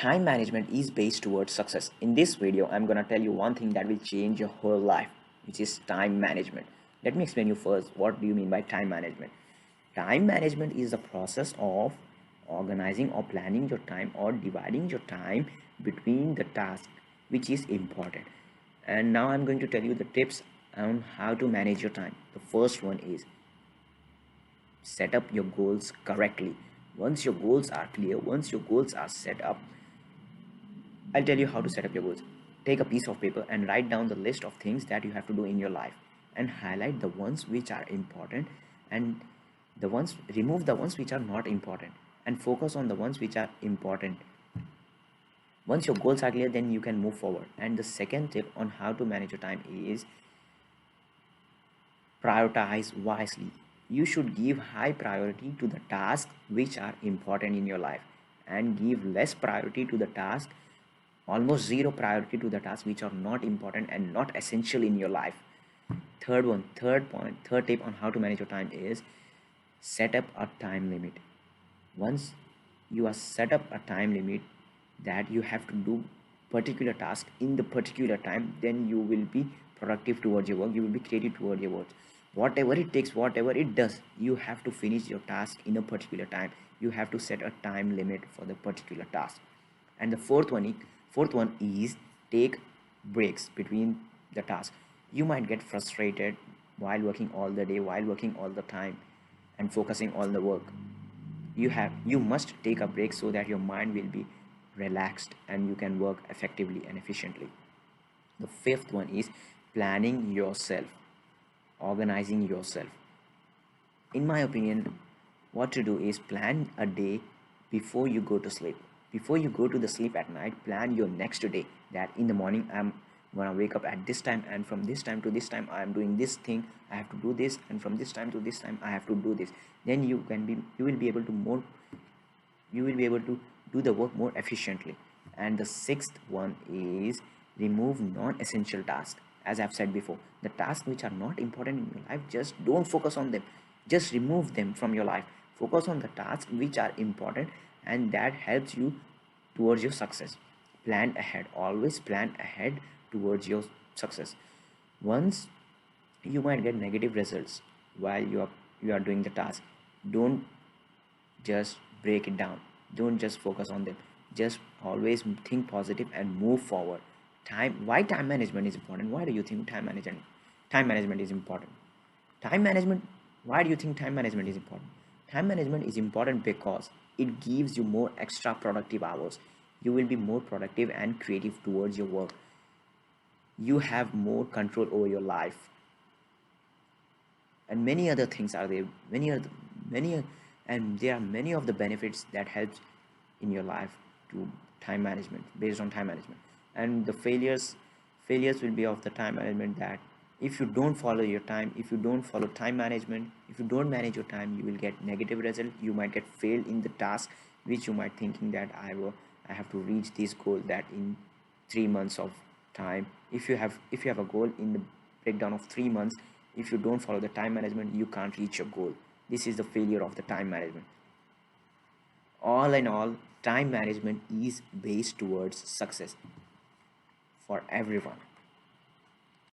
Time management is based towards success. In this video, I'm gonna tell you one thing that will change your whole life, which is time management. Let me explain you first. What do you mean by time management? Time management is the process of organizing or planning your time or dividing your time between the tasks which is important. And now I'm going to tell you the tips on how to manage your time. The first one is set up your goals correctly. Once your goals are clear, once your goals are set up, I'll tell you how to set up your goals. Take a piece of paper and write down the list of things that you have to do in your life and highlight the ones which are important and remove the ones which are not important and focus on the ones which are important. Once your goals are clear, then you can move forward. And the second tip on how to manage your time is prioritize wisely. You should give high priority to the tasks which are important in your life and give less priority to the tasks, almost zero priority to the tasks which are not important and not essential in your life. Third tip on how to manage your time is set up a time limit. Once you are set up a time limit that you have to do particular task in the particular time, then you will be productive towards your work, you will be creative towards your work. Whatever it takes, whatever it does, you have to finish your task in a particular time. You have to set a time limit for the particular task. And the fourth one is take breaks between the tasks. You might get frustrated while working all the day, while working all the time and focusing on the work. You must take a break so that your mind will be relaxed and you can work effectively and efficiently. The fifth one is planning yourself, organizing yourself. In my opinion, what to do is plan a day before you go to sleep. Before you go to the sleep at night, plan your next day, that in the morning I'm gonna wake up at this time, and from this time to this time I am doing this thing, I have to do this, and from this time to this time I have to do this. Then you will be able to do the work more efficiently. And the sixth one is remove non-essential tasks. As I've said before, the tasks which are not important in your life, just don't focus on them, just remove them from your life. Focus on the tasks which are important, and that helps you towards your success. Plan ahead, always plan ahead towards your success. Once you might get negative results while you are doing the task, don't just break it down, don't just focus on them, just always think positive and move forward. Time management is important? Why do you think time management is important? Time management, why do you think time management is important? Time management is important because it gives you more extra productive hours. You will be more productive and creative towards your work. You have more control over your life, and many other things are there. Many and there are many of the benefits that helps in your life to time management, based on time management. And the failures will be of the time management, that if you don't follow your time, if you don't follow time management, if you don't manage your time, you will get negative result. You might get failed in the task which you might thinking that I have to reach this goal that in 3 months of time. If you have a goal in the breakdown of 3 months, if you don't follow the time management, you can't reach your goal. This is the failure of the time management. All in all, time management is based towards success for everyone.